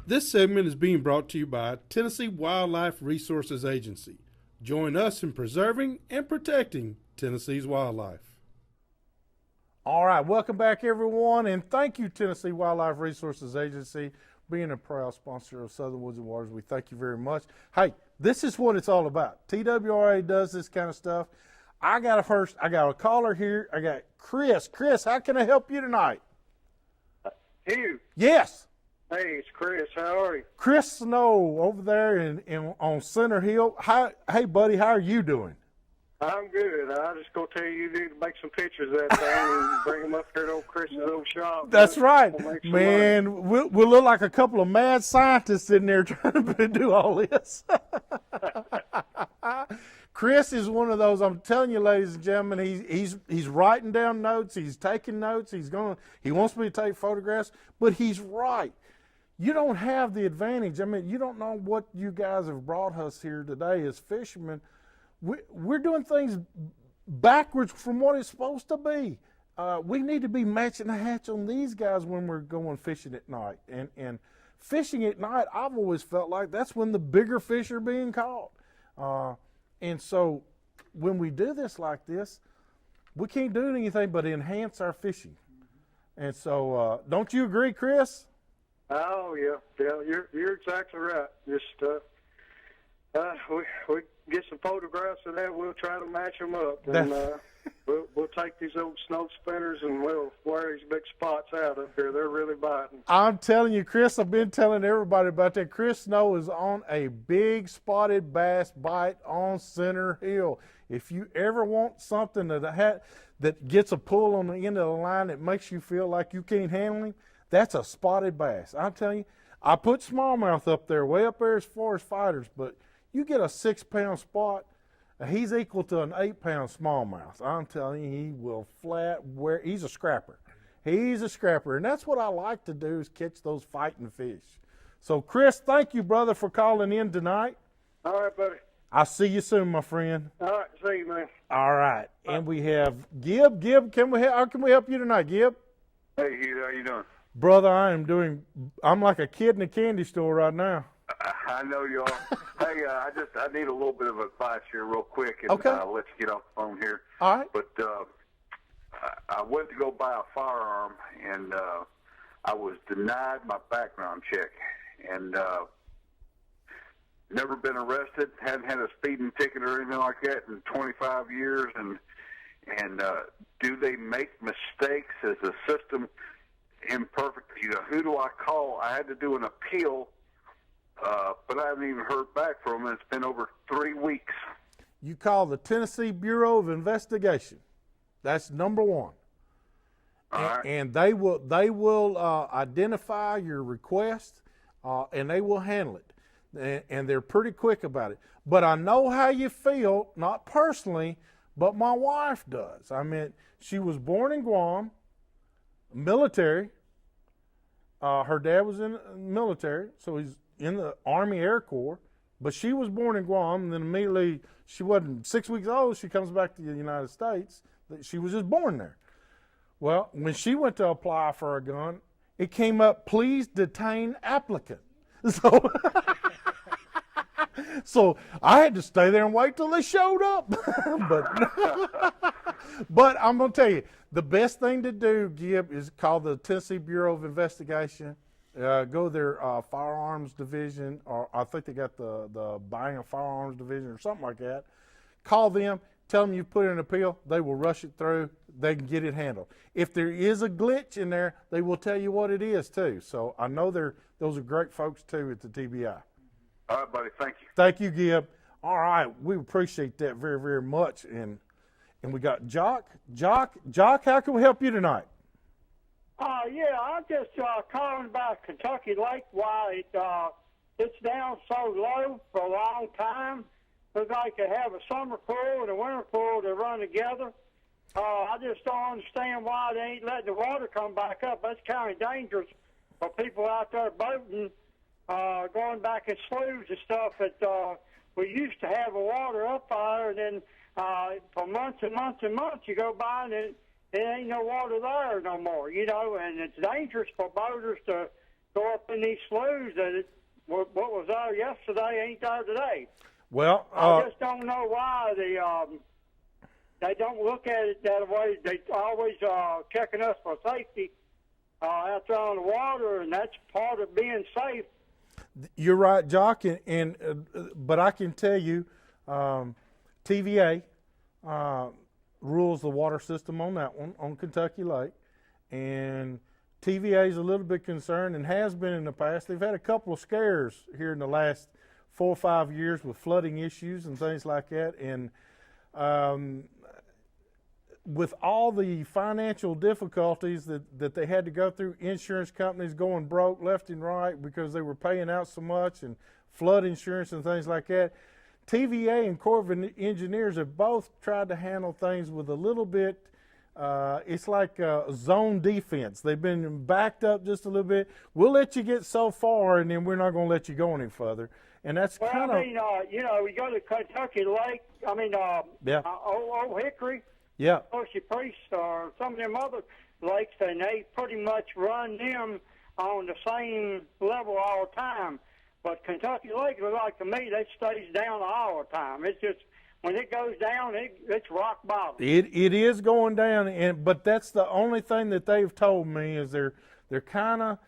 This segment is being brought to you by Tennessee Wildlife Resources Agency. Join us in preserving and protecting Tennessee's wildlife. All right, welcome back, everyone, and thank you, Tennessee Wildlife Resources Agency, being a proud sponsor of Southern Woods and Waters. We thank you very much. Hey, this is what it's all about. TWRA does this kind of stuff. I got a caller here. I got Chris. Chris, how can I help you tonight? Hugh. Yes. Hey, it's Chris. How are you? Chris Snow over there on Center Hill. Hey, buddy, how are you doing? I'm good. I just gonna tell you need to make some pictures of that thing and bring them up here to old Chris's old shop. That's right, man. We'll look like a couple of mad scientists in there trying to do all this. Chris is one of those. I'm telling you, ladies and gentlemen, he's writing down notes. He's taking notes. He wants me to take photographs, but he's right. You don't have the advantage. I mean, you don't know what you guys have brought us here today as fishermen. We're doing things backwards from what it's supposed to be. We need to be matching the hatch on these guys when we're going fishing at night. And fishing at night, I've always felt like that's when the bigger fish are being caught. And so when we do this like this, we can't do anything but enhance our fishing. And so don't you agree, Chris? Oh yeah, you're exactly right. Just we get some photographs of that. We'll try to match them up, and we'll take these old snow spinners and we'll wear these big spots out up here. They're really biting. I'm telling you, Chris, I've been telling everybody about that. Chris Snow is on a big spotted bass bite on Center Hill. If you ever want something that gets a pull on the end of the line that makes you feel like you can't handle him, that's a spotted bass. I'm telling you, I put smallmouth up there, way up there as far as fighters, but you get a 6-pound spot, he's equal to an 8-pound smallmouth. I'm telling you, he will he's a scrapper. He's a scrapper, and that's what I like to do is catch those fighting fish. So, Chris, thank you, brother, for calling in tonight. All right, buddy. I'll see you soon, my friend. All right, see you, man. All right, and we have Gib. Gib, how can we help you tonight, Gib? Hey, Hugh, how you doing? Brother, I'm like a kid in a candy store right now. I know you are. Hey, I need a little bit of advice here real quick, and okay. I'll let you get off the phone here. All right. But I went to go buy a firearm, and I was denied my background check. And never been arrested, hadn't had a speeding ticket or anything like that in 25 years. And do they make mistakes? Is the system imperfect? Who do I call? I had to do an appeal, but I haven't even heard back from them. It's been over 3 weeks. You call the Tennessee Bureau of Investigation. That's number one. And they will identify your request, and they will handle it. And they're pretty quick about it. But I know how you feel, not personally, but my wife does. I mean, she was born in Guam, military. Her dad was in the military, so he's in the Army Air Corps. But she was born in Guam, and then immediately, she wasn't 6 weeks old, she comes back to the United States. She was just born there. Well, when she went to apply for a gun, it came up, please detain applicant. So I had to stay there and wait till they showed up. But I'm going to tell you, the best thing to do, Gib, is call the Tennessee Bureau of Investigation. Go to their firearms division, or I think they got the buying of firearms division or something like that. Call them, tell them you put in an appeal. They will rush it through. They can get it handled. If there is a glitch in there, they will tell you what it is too. So I know those are great folks too at the TBI. All right, buddy. Thank you. Thank you, Gib. All right, we appreciate that very, very much. And we got Jock. Jock, how can we help you tonight? Yeah, I'm just calling about Kentucky Lake. Why it's down so low for a long time. Looks like they have a summer pool and a winter pool that run together. I just don't understand why they ain't letting the water come back up. That's kind of dangerous for people out there boating, going back in sloughs and stuff. That we used to have the water up there, and then for months and months and months you go by and there ain't no water there no more, and it's dangerous for boaters to go up in these sloughs that what was there yesterday ain't there today. Well, I just don't know why they don't look at it that way. They always checking us for safety out there on the water, and that's part of being safe. You're right, Jock, but I can tell you, TVA rules the water system on that one, on Kentucky Lake, and TVA is a little bit concerned and has been in the past. They've had a couple of scares here in the last 4 or 5 years with flooding issues and things like that, and with all the financial difficulties that they had to go through, insurance companies going broke left and right because they were paying out so much, and flood insurance and things like that, TVA and Corps of Engineers have both tried to handle things with a little bit, it's like zone defense. They've been backed up just a little bit. We'll let you get so far, and then we're not going to let you go any further. And that's kind of... we go to Kentucky Lake, Old Hickory, yeah, Hershey Priest, or some of them other lakes, and they pretty much run them on the same level all the time. But Kentucky Lake, like to me, that stays down all the time. It's just when it goes down, it's rock bottom. It is going down, but that's the only thing that they've told me is they're kind of,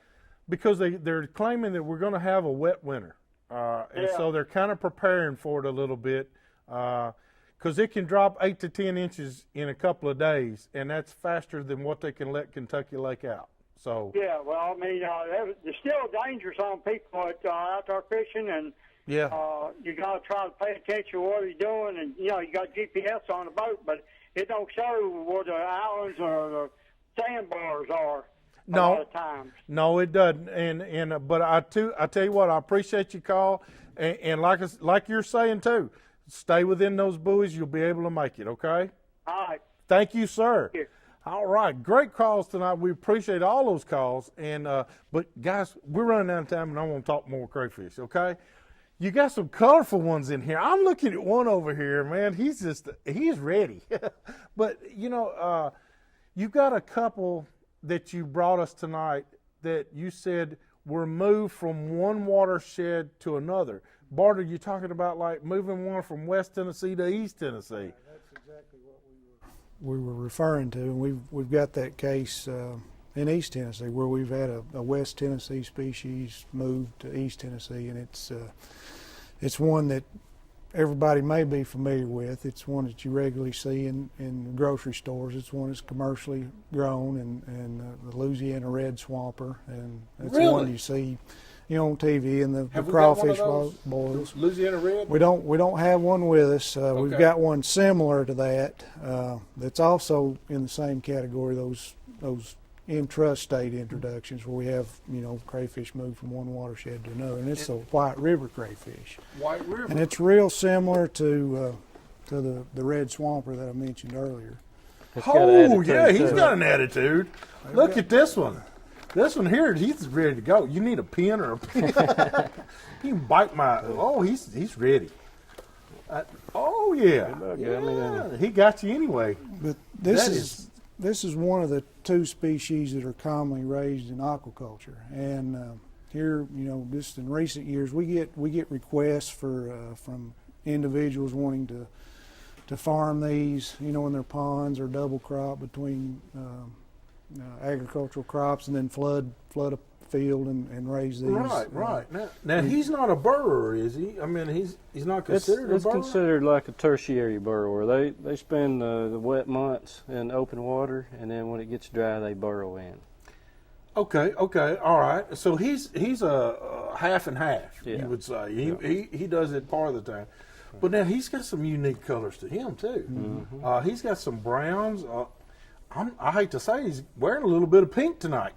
because they're claiming that we're going to have a wet winter, and so they're kind of preparing for it a little bit, because it can drop 8 to 10 inches in a couple of days, and that's faster than what they can let Kentucky Lake out. So yeah, well, I mean, there's still dangers on people out there fishing, and you got to try to pay attention to what he's doing, and you got GPS on the boat, but it don't show where the islands or the sandbars are. A lot of times. No, it doesn't. But I tell you what, I appreciate your call, and like you're saying too, stay within those buoys. You'll be able to make it. Okay. All right. Thank you, sir. Thank you. All right, great calls tonight. We appreciate all those calls. And but guys, we're running out of time, and I want to talk more crayfish. Okay, you got some colorful ones in here. I'm looking at one over here, man. He's ready. But you've got a couple that you brought us tonight that you said were moved from one watershed to another. Bart, are you talking about like moving one from West Tennessee to East Tennessee? That's exactly what we were referring to, and we've got that case in East Tennessee where we've had a West Tennessee species moved to East Tennessee, and it's one that everybody may be familiar with. It's one that you regularly see in grocery stores. It's one that's commercially grown, and the Louisiana red swamper, and it's one you see on TV and the crawfish boils. Louisiana red? We don't have one with us. We've got one similar to that that's also in the same category, those intrastate introductions where we have crayfish move from one watershed to another, and it's a White River crayfish. White River. And it's real similar to the red swamper that I mentioned earlier. Oh yeah, he's got an attitude. Look at this one. This one here, he's ready to go. You need a pen or a pen. He can bite my. Oh, he's ready. He got you anyway. But this is one of the two species that are commonly raised in aquaculture, and here, just in recent years, we get requests from individuals wanting to farm these, in their ponds or double crop between agricultural crops, and then flood a field and raise these. Right. Now he's not a burrower, is he? I mean, he's not considered a burrower? It's considered like a tertiary burrower. They spend the wet months in open water, and then when it gets dry, they burrow in. Okay, all right. So he's a half and half, you would say. He does it part of the time. But now he's got some unique colors to him, too. Mm-hmm. He's got some browns. I hate to say he's wearing a little bit of pink tonight.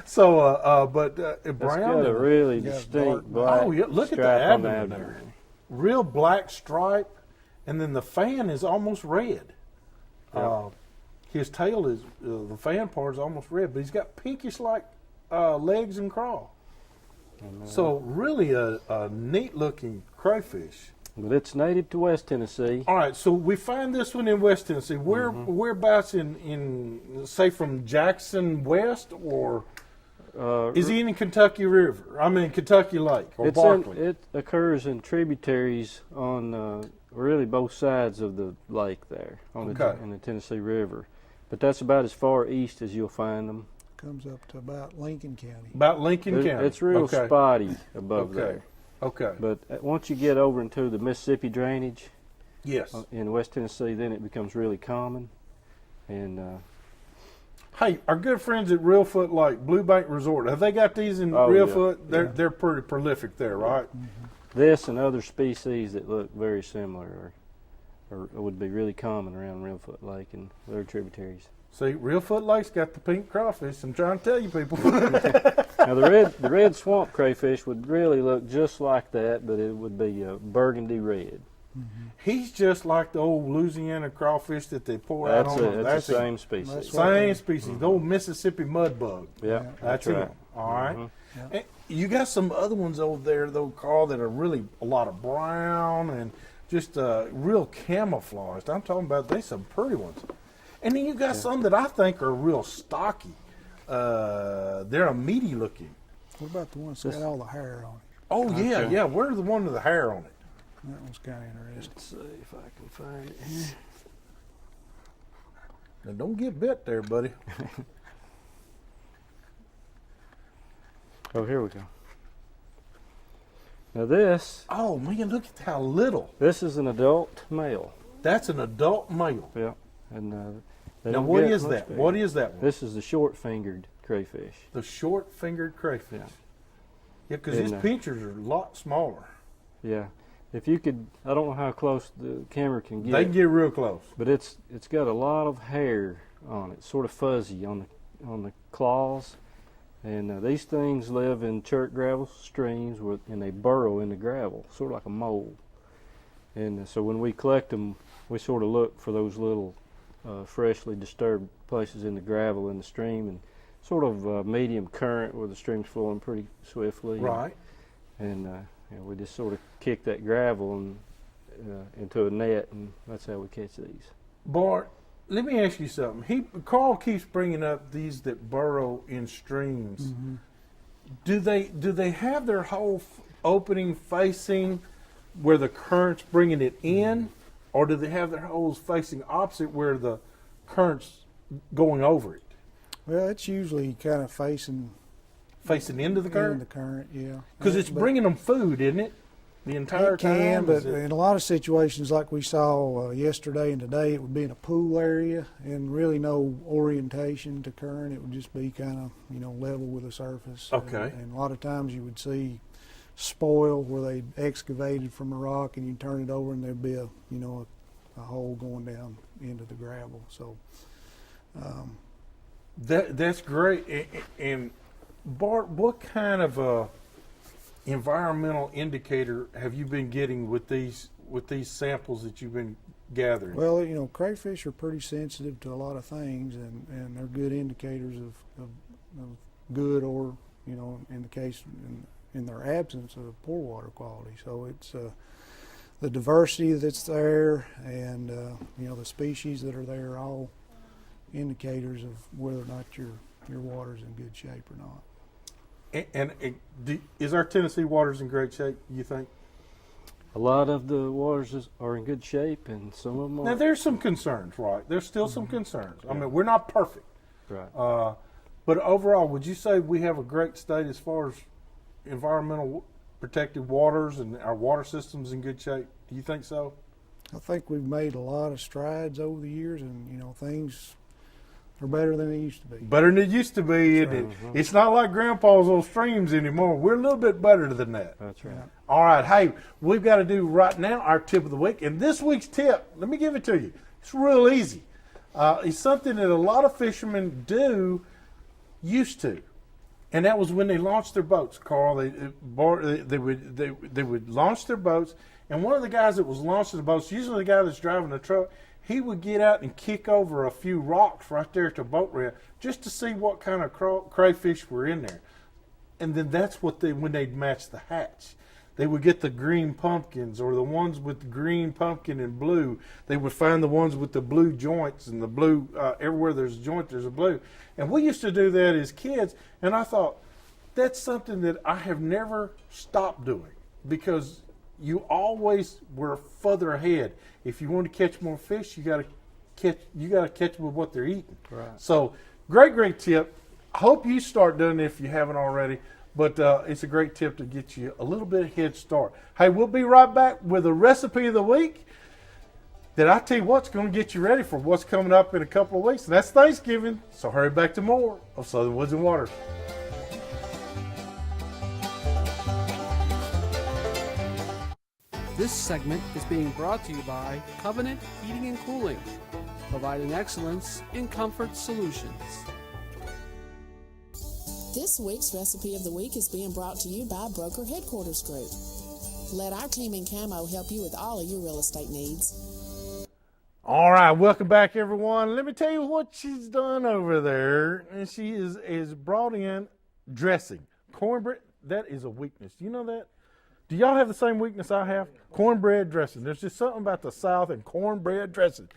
So, but brown. It's got a really distinct black look at the abdomen there. Real black stripe, and then the fan is almost red. His tail is, the fan part is almost red, but he's got pinkish like legs and craw. So really a neat looking crayfish. But it's native to West Tennessee. All right, so we find this one in West Tennessee. Whereabouts in say from Jackson West or? Is he in the Kentucky River? I mean, Kentucky Lake or Barkley? It occurs in tributaries on really both sides of the lake there on in the Tennessee River. But that's about as far east as you'll find them. Comes up to about Lincoln County. About Lincoln County. It's real spotty above there. Okay. But once you get over into the Mississippi drainage, yes, in West Tennessee, then it becomes really common. And hey, our good friends at Reelfoot Lake, Blue Bank Resort, have they got these in Reelfoot? Yeah. They're pretty prolific there, right? Mm-hmm. This and other species that look very similar or would be really common around Reelfoot Lake and their tributaries. See, Reelfoot Lake's got the pink crawfish. I'm trying to tell you people. Now the red swamp crayfish would really look just like that, but it would be burgundy red. Mm-hmm. He's just like the old Louisiana crawfish that they pour out on them. That's the same species. Same species. The old Mississippi mud bug. Yeah, that's right. All right. Mm-hmm. And you got some other ones over there, though, Carl, that are really a lot of brown and just real camouflaged. I'm talking about there's some pretty ones. And then you got some that I think are real stocky. They're a meaty looking. What about the ones that got all the hair on it? Oh, yeah. Where's the one with the hair on it? That one's kind of interesting. Let's see if I can find it here. Now, don't get bit there, buddy. Oh, here we go. Now this. Oh, man, look at how little. This is an adult male. That's an adult male. Yeah. And now, what is that? What is that one? This is the short-fingered crayfish. The short-fingered crayfish. Yeah, because And, his pinchers are a lot smaller. Yeah. If you could, I don't know how close the camera can get. They can get real close. But it's got a lot of hair on it, sort of fuzzy on the claws. And these things live in chert gravel streams and they burrow in the gravel, sort of like a mole. And so when we collect them, we sort of look for those little freshly disturbed places in the gravel in the stream, and sort of medium current where the stream's flowing pretty swiftly. Right. And we just sort of kick that gravel into a net, and that's how we catch these. Bart, let me ask you something. Carl keeps bringing up these that burrow in streams. Mm-hmm. Do they have their whole opening facing where the current's bringing it in, or do they have their holes facing opposite where the current's going over it? Well, it's usually kind of facing into the current? into the current, yeah. Because it's bringing them food, isn't it? The entire it can, time? but in a lot of situations like we saw yesterday and today, it would be in a pool area and really no orientation to current. It would just be kind of, level with the surface. Okay. And a lot of times you would see spoil where they excavated from a rock and you turn it over and there'd be a hole going down into the gravel. So that's great. And Bart, what kind of environmental indicator have you been getting with these samples that you've been gathering? Well, crayfish are pretty sensitive to a lot of things, and they're good indicators of good or, in the case in their absence of poor water quality. So it's the diversity that's there, and the species that are there are all indicators of whether or not your water's in good shape or not. And is our Tennessee waters in great shape, you think? A lot of the waters are in good shape, and some of them are. Now, there's some concerns, right? There's still some concerns. I mean, we're not perfect. Right. But overall, would you say we have a great state as far as environmental protected waters and our water systems in good shape? Do you think so? I think we've made a lot of strides over the years, and things are better than they used to be. Better than it used to be. It's not like Grandpa's old streams anymore. We're a little bit better than that. That's right. All right. Hey, we've got to do right now our tip of the week. And this week's tip, let me give it to you. It's real easy. It's something that a lot of fishermen used to. And that was when they launched their boats, Carl. They would launch their boats. And one of the guys that was launching the boats, usually the guy that's driving the truck, he would get out and kick over a few rocks right there at the boat ramp just to see what kind of crayfish were in there. And then that's when they'd match the hatch. They would get the green pumpkins or the ones with the green pumpkin and blue. They would find the ones with the blue joints and the blue, everywhere there's a joint, there's a blue. And we used to do that as kids. And I thought, that's something that I have never stopped doing because you always were further ahead. If you want to catch more fish, you got to catch them with what they're eating. Right. So great tip. I hope you start doing it if you haven't already. But it's a great tip to get you a little bit of head start. Hey, we'll be right back with a recipe of the week that I tell you what's going to get you ready for what's coming up in a couple of weeks. And that's Thanksgiving. So hurry back to more of Southern Woods and Waters. This segment is being brought to you by Covenant Heating and Cooling, providing excellence in comfort solutions. This week's Recipe of the Week is being brought to you by Broker Headquarters Group. Let our team in Camo help you with all of your real estate needs. All right, welcome back, everyone. Let me tell you what she's done over there. And she is brought in dressing. Cornbread, that is a weakness. You know that? Do y'all have the same weakness I have? Cornbread dressing. There's just something about the South and cornbread dressing.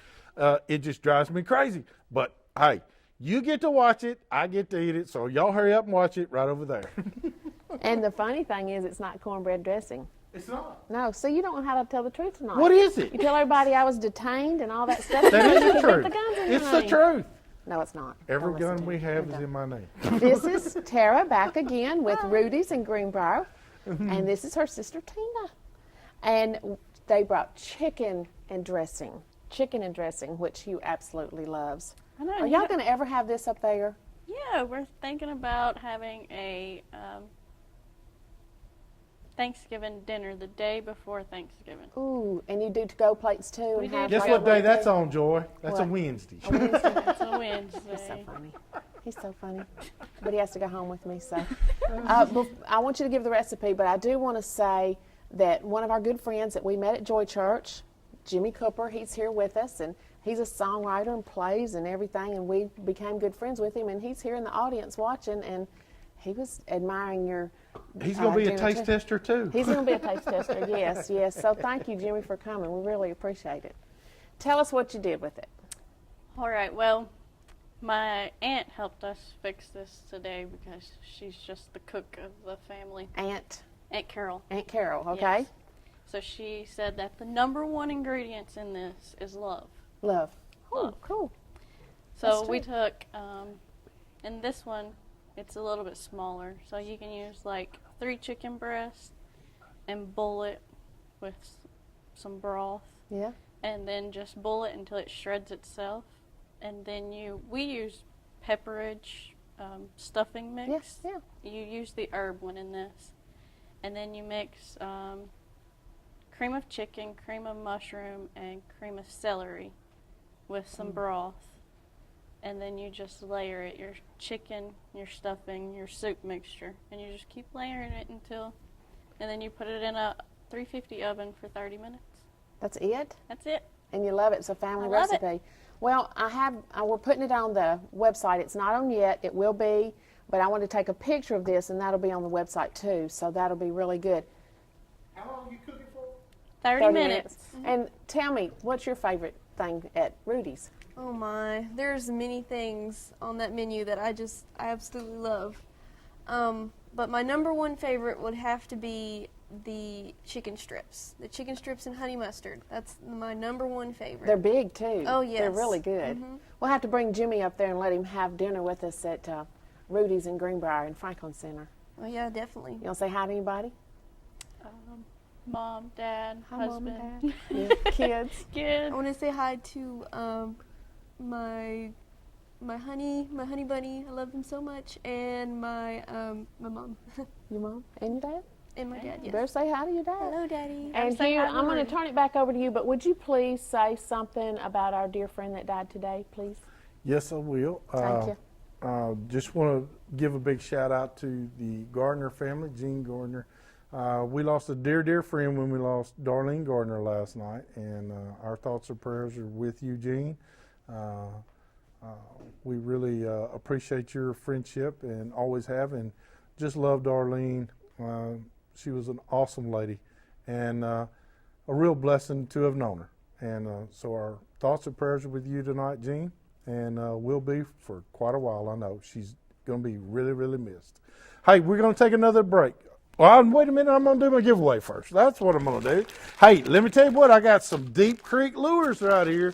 It just drives me crazy. But, hey, you get to watch it. I get to eat it. So y'all hurry up and watch it right over there. And the funny thing is it's not cornbread dressing. It's not. No, so you don't know how to tell the truth tonight. What is it? You tell everybody I was detained and all that stuff. That is you the can truth. get the guns in It's your the name. truth. No, it's not. Every Don't listen gun to we me. have You're is done. in my name. This is Tara back again with Rudy's in Greenbrier. And this is her sister Tina. And they brought chicken and dressing, which Hugh absolutely loves. I know. Are y'all going to ever have this up there? Yeah, we're thinking about having a Thanksgiving dinner the day before Thanksgiving. Ooh, and you do to-go plates too? We and do. have Guess like what a day little that's thing? on, Joy? That's a What? Wednesday. A Wednesday? It's a Wednesday. He's so funny. He's so funny. But he has to go home with me, so. I want you to give the recipe, but I do want to say that one of our good friends that we met at Joy Church, Jimmy Cooper, he's here with us, and he's a songwriter and plays and everything, and we became good friends with him, and he's here in the audience watching, and he was admiring your He's going to be a dinner taste tester, too. He's going to be a taste tester, yes. So thank you, Jimmy, for coming. We really appreciate it. Tell us what you did with it. All right, well, my aunt helped us fix this today because she's just the cook of the family. Aunt Carol. Aunt Carol, okay. Yes. So she said that the number one ingredients in this is love. Love. Oh, Love. cool. So That's we true. took, in this one, it's a little bit smaller. So you can use like 3 chicken breasts and boil it with some broth. Yeah. And then just boil it until it shreds itself. And then we use pepperidge stuffing mix. Yes, yeah. You use the herb one in this. And then you mix cream of chicken, cream of mushroom, and cream of celery with some broth. And then you just layer it, your chicken, your stuffing, your soup mixture. And you just keep layering it and then you put it in a 350 oven for 30 minutes. That's it? That's it. And you love it. It's a family I love recipe. it. Well, we're putting it on the website. It's not on yet. It will be. But I want to take a picture of this, and that'll be on the website too. So that'll be really good. How long are you cooking for? 30 minutes. And tell me, what's your favorite thing at Rudy's? Oh my, there's many things on that menu that I absolutely love. But my number one favorite would have to be the chicken strips. The chicken strips and honey mustard. That's my number one favorite. They're big too. Oh, yes. They're really good. Mm-hmm. We'll have to bring Jimmy up there and let him have dinner with us at Rudy's in Greenbrier in Franklin Center. Oh yeah, definitely. You want to say hi to anybody? Mom, Dad, Hi, husband. Mom and Dad. Yeah, kids. Kids. I want to say hi to my honey bunny. I love him so much, and my mom. Your mom and your dad? And my dad, You yes. better say hi to your dad. Hello, Daddy. And say Hugh, hi, I'm going Lori. to turn it back over to you, but would you please say something about our dear friend that died today, please? Yes, I will. Thank you. Just want to give a big shout out to the Gardner family, Gene Gardner. We lost a dear friend when we lost Darlene Gardner last night, and our thoughts and prayers are with you, Gene. We really appreciate your friendship and always have, and just love Darlene. She was an awesome lady and a real blessing to have known her. And so our thoughts and prayers are with you tonight, Gene, and will be for quite a while, I know. She's Going to be really, really missed. Hey, we're going to take another break. Well, wait a minute. I'm going to do my giveaway first. That's what I'm going to do. Hey, let me tell you what. I got some Deep Creek lures right here.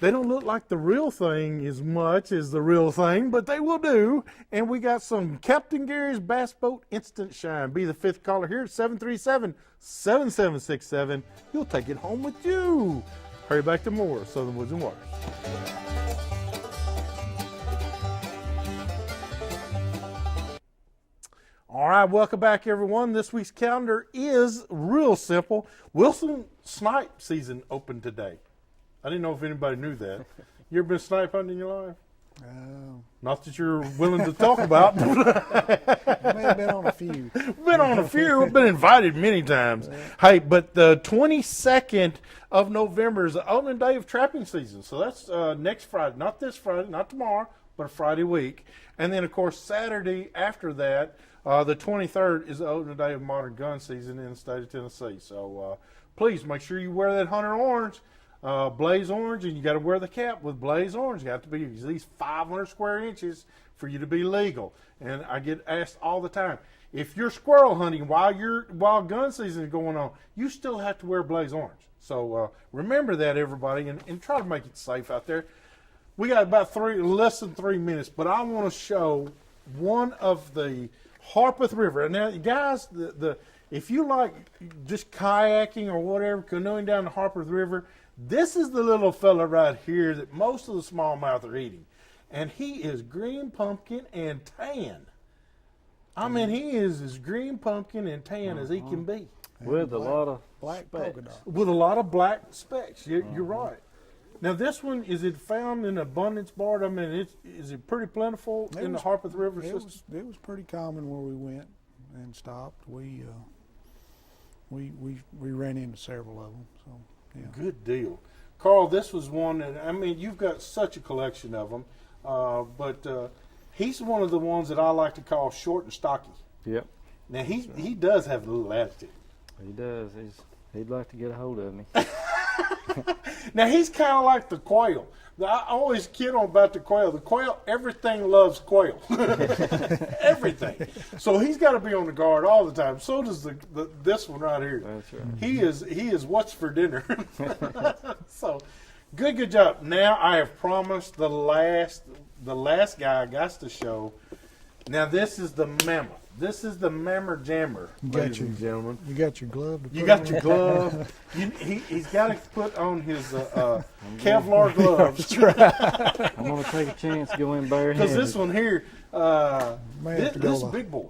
They don't look like the real thing as much as the real thing, but they will do. And we got some Captain Gary's Bass Boat Instant Shine. Be the 5th caller here at 737-7767. You'll take it home with you. Hurry back to more Southern Woods and Waters. All right, welcome back, everyone. This week's calendar is real simple. Wilson snipe season opened today. I didn't know if anybody knew that. You ever been snipe hunting in your life? Not that you're willing to talk about. I may have been on a few. Been on a few. Been invited many times. Hey, but the 22nd of November is the opening day of trapping season. So that's next Friday. Not this Friday, not tomorrow, but a Friday week. And then, of course, Saturday after that, the 23rd is the opening day of modern gun season in the state of Tennessee. So please make sure you wear that hunter orange. Blaze orange, and you got to wear the cap with blaze orange. You have to be at least 500 square inches for you to be legal. And I get asked all the time, if you're squirrel hunting while gun season is going on, you still have to wear blaze orange. So remember that, everybody, and try to make it safe out there. We got about less than 3 minutes, but I want to show one of the Harpeth River. Now, guys, if you like just kayaking or whatever, canoeing down the Harpeth River, this is the little fella right here that most of the smallmouth are eating. And he is green pumpkin and tan. I mean, he is as green pumpkin and tan as he can be. With a lot of black polka dot. With a lot of black specks. You're right. Now, this one, is it found in abundance, Bart? I mean, is it pretty plentiful in the Harpeth River system? It was pretty common where we went and stopped. We ran into several of them. So. Yeah. Good deal. Carl, this was one that, I mean, you've got such a collection of them, but he's one of the ones that I like to call short and stocky. Yep. Now, he does have a little attitude. He does. He'd like to get a hold of me. Now, he's kind of like the quail. I always kid on about the quail. The quail, everything loves quail. Everything. So he's got to be on the guard all the time. So does this one right here. That's right. He is what's for dinner. So, good job. Now I have promised the last guy I got to show. Now this is the mammoth. This is the mammer jammer, ladies and gentlemen. You got your glove. You got your glove. He's got to put on his Kevlar gloves. That's right. I'm going to take a chance to go in barehanded. Because this one here, this is a big boy.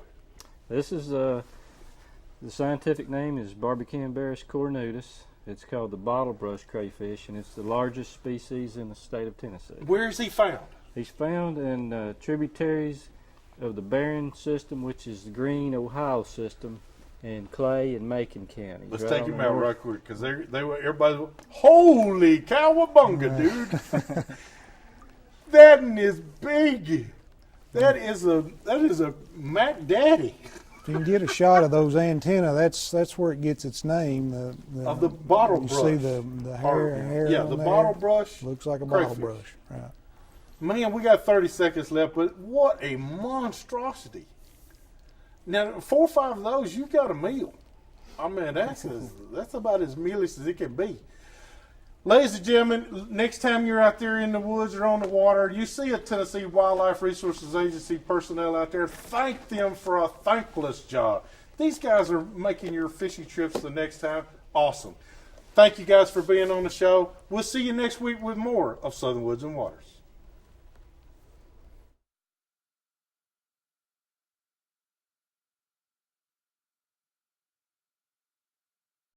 This is, the scientific name is Barbicambarus cornutus. It's called the bottlebrush crayfish, and it's the largest species in the state of Tennessee. Where is he found? He's found in tributaries of the Barron system, which is the Green, Ohio system, and Clay and Macon counties. Let's take him out right quick, because everybody, holy cowabunga, dude! That is big. That is a Mac Daddy. If you can get a shot of those antennae, that's where it gets its name. Of the bottle brush. You see the hair. Yeah, on the there. bottle brush. Looks like a crayfish. bottle brush. Right. Man, we got 30 seconds left, but what a monstrosity. Now, 4 or 5 of those, you got a meal. I mean, that's about as mealish as it can be. Ladies and gentlemen, next time you're out there in the woods or on the water, you see a Tennessee Wildlife Resources Agency personnel out there, thank them for a thankless job. These guys are making your fishing trips the next time awesome. Thank you guys for being on the show. We'll see you next week with more of Southern Woods and Waters.